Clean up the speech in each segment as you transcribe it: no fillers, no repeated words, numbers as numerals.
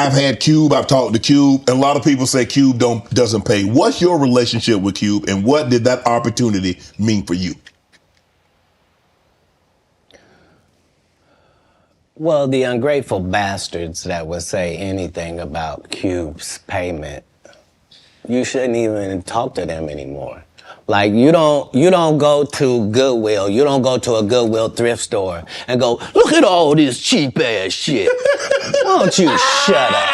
I've had Cube. I've talked to Cube. And a lot of people say Cube doesn't pay. What's your relationship with Cube, and what did that opportunity mean for you? Well, the ungrateful bastards that would say anything about Cube's payment, you shouldn't even talk to them anymore. Like, you don't go to Goodwill, you don't go to a Goodwill thrift store and go, look at all this cheap ass shit. Why don't you shut up?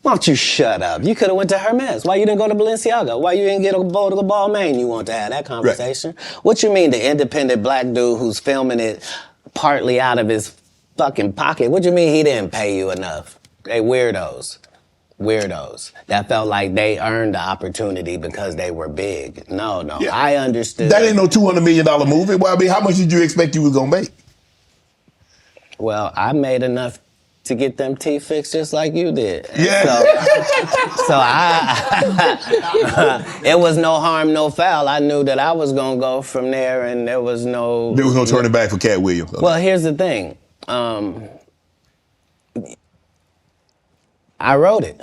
Why don't you shut up? You could have went to Hermes. Why you didn't go to Balenciaga? Why you didn't get a bowl to the Balmain? You want to have that conversation? Right. What you mean, the independent black dude who's filming it partly out of his fucking pocket? What you mean he didn't pay you enough? They weirdos. Weirdos that felt like they earned the opportunity because they were big. No, yeah. I understood. That ain't no $200 million movie. Well, I mean, how much did you expect you was gonna make? Well, I made enough to get them teeth fixed just like you did. Yeah. So it was no harm, no foul. I knew that I was gonna go from there, and there was no turning back for Katt Williams. Okay. Well, here's the thing. I wrote it.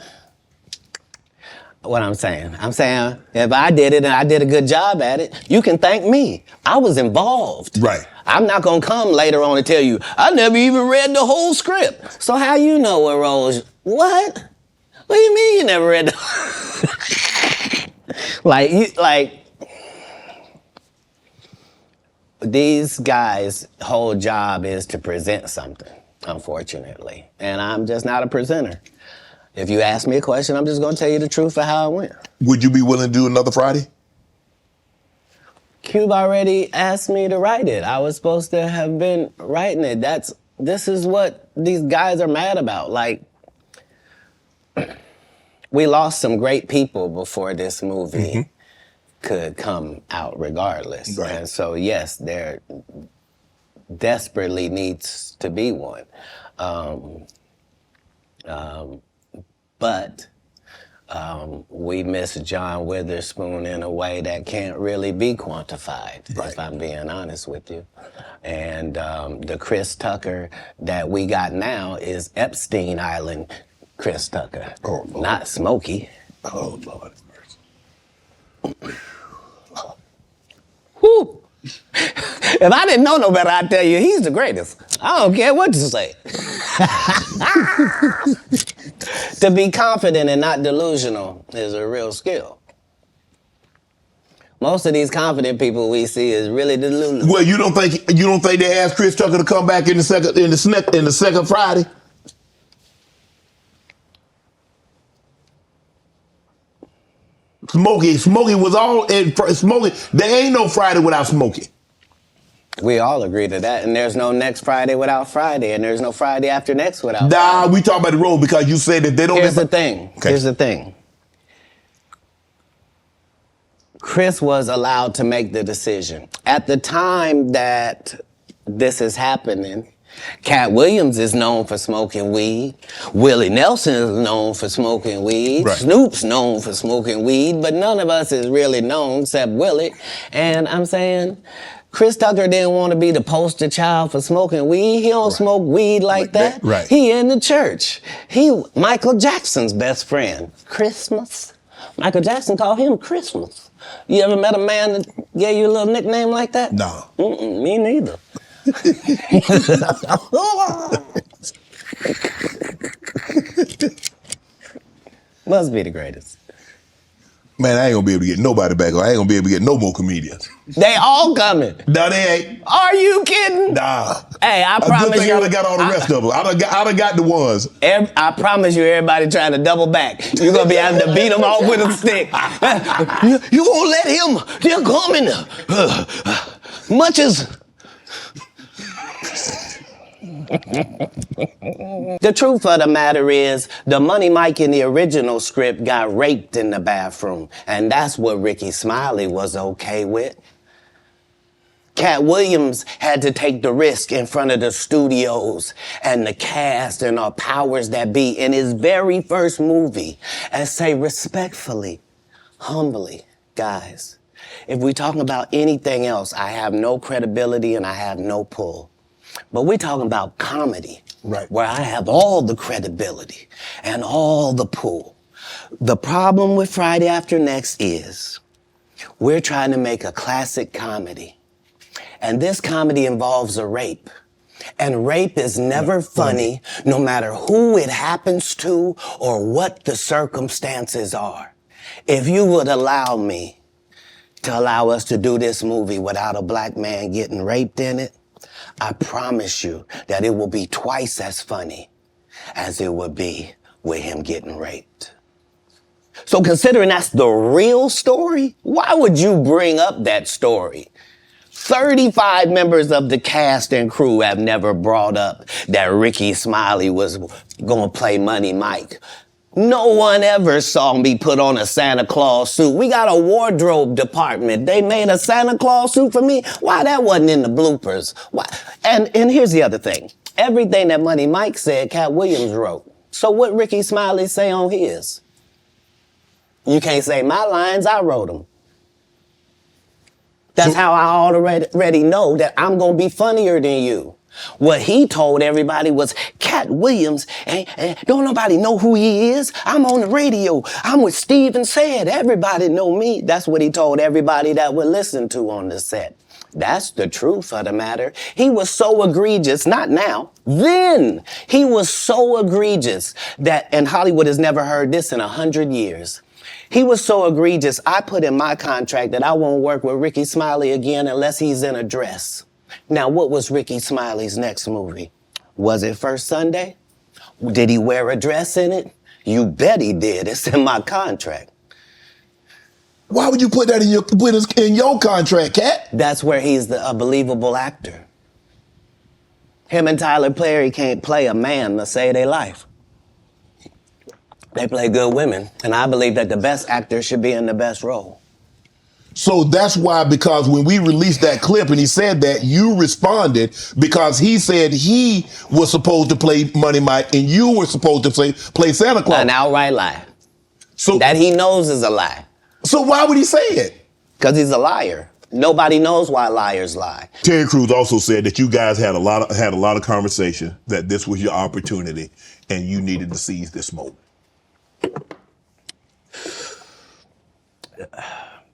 What I'm saying if I did it and I did a good job at it, you can thank me. I was involved. Right. I'm not gonna come later on and tell you, I never even read the whole script. So how you know what roles? What? What do you mean you never read the like these guys' whole job is to present something, unfortunately. And I'm just not a presenter. If you ask me a question, I'm just going to tell you the truth of how it went. Would you be willing to do another Friday? Cube already asked me to write it. I was supposed to have been writing it. This is what these guys are mad about. Like, we lost some great people before this movie could come out regardless. Right. And so, yes, there desperately needs to be one. But we miss John Witherspoon in a way that can't really be quantified, if I'm being honest with you. And the Chris Tucker that we got now is Epstein Island Chris Tucker, not Smokey. Oh, Lord. Whew. If I didn't know no better, I'd tell you he's the greatest. I don't care what you say. To be confident and not delusional is a real skill. Most of these confident people we see is really delusional. Well, you don't think they asked Chris Tucker to come back in the second Friday? Smokey was all in Smokey. There ain't no Friday without Smokey. We all agree to that, and there's no next Friday without Friday, and there's no Friday after next without Friday. Friday. We talk about the road because you said that they don't... Here's the thing. Okay. Here's the thing. Chris was allowed to make the decision. At the time that this is happening, Katt Williams is known for smoking weed. Willie Nelson is known for smoking weed. Right. Snoop's known for smoking weed, but none of us is really known except Willie. And I'm saying... Chris Tucker didn't want to be the poster child for smoking weed. He don't smoke weed like that. Right. He in the church. He Michael Jackson's best friend. Christmas. Michael Jackson called him Christmas. You ever met a man that gave you a little nickname like that? No. Me neither. Must be the greatest. Man, I ain't gonna be able to get nobody back. I ain't gonna be able to get no more comedians. They all coming. No, they ain't. Are you kidding? Nah. Hey, I promise you. Good thing I done got all the rest of them. I done got the ones. I promise you, everybody trying to double back. You're gonna be having to beat them off with a stick. You won't let him. They're coming. Much as... The truth of the matter is, the Money Mike in the original script got raped in the bathroom, and that's what Ricky Smiley was okay with. Katt Williams had to take the risk in front of the studios and the cast and our powers that be in his very first movie and say respectfully, humbly, guys, if we talking about anything else, I have no credibility and I have no pull. But we're talking about comedy. Right. where I have all the credibility and all the pull. The problem with Friday After Next is we're trying to make a classic comedy. And this comedy involves a rape. And rape is never funny, no matter who it happens to or what the circumstances are. If you would allow me to allow us to do this movie without a black man getting raped in it, I promise you that it will be twice as funny as it would be with him getting raped. So considering that's the real story, why would you bring up that story? 35 members of the cast and crew have never brought up that Ricky Smiley was gonna play Money Mike. No one ever saw me put on a Santa Claus suit. We got a wardrobe department. They made a Santa Claus suit for me. Why that wasn't in the bloopers? Why? And here's the other thing. Everything that Money Mike said, Katt Williams wrote. So what Ricky Smiley say on his? You can't say my lines, I wrote them. That's how I already know that I'm gonna be funnier than you. What he told everybody was, Katt Williams, and don't nobody know who he is. I'm on the radio. I'm with Steve and Said. Everybody know me. That's what he told everybody that would listen to on the set. That's the truth of the matter. He was so egregious, not now, then. He was so egregious that, and Hollywood has never heard this in 100 years. He was so egregious, I put in my contract that I won't work with Ricky Smiley again unless he's in a dress. Now, what was Ricky Smiley's next movie? Was it First Sunday? Did he wear a dress in it? You bet he did. It's in my contract. Why would you put that in your contract, Katt? That's where he's a believable actor. Him and Tyler Perry can't play a man to save their life. They play good women, and I believe that the best actor should be in the best role. So that's why, because when we released that clip and he said that, you responded because he said he was supposed to play Money Mike and you were supposed to play Santa Claus. An outright lie. So that he knows is a lie. So why would he say it? Because he's a liar. Nobody knows why liars lie. Terry Crews also said that you guys had a lot of conversation, that this was your opportunity and you needed to seize this moment.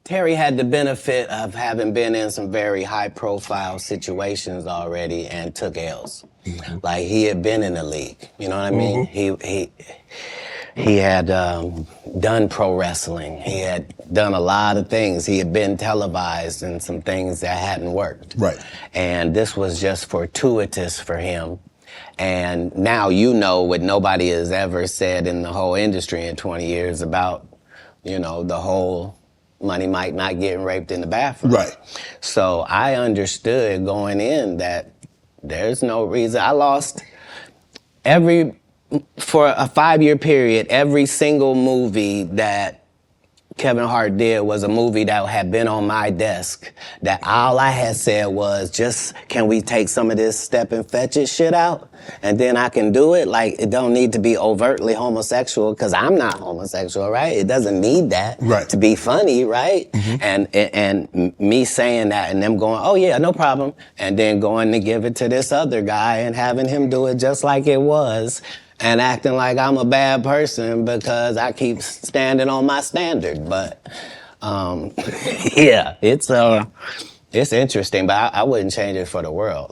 Terry had the benefit of having been in some very high-profile situations already and took L's. Mm-hmm. Like, he had been in the league, you know what I mean? Mm-hmm. He had done pro wrestling. He had done a lot of things. He had been televised in some things that hadn't worked. Right. And this was just fortuitous for him. And now you know what nobody has ever said in the whole industry in 20 years about, you know, the whole Money Mike not getting raped in the bathroom. Right. So I understood going in that there's no reason. I lost for a 5-year period, every single movie that Kevin Hart did was a movie that had been on my desk, that all I had said was, just, can we take some of this step and fetch it shit out? And then I can do it. Like, it don't need to be overtly homosexual, because I'm not homosexual, right? It doesn't need that to be funny, right? Mm-hmm. And me saying that and them going, oh yeah, no problem. And then going to give it to this other guy and having him do it just like it was. And acting like I'm a bad person because I keep standing on my standard. But, yeah, it's interesting, but I wouldn't change it for the world.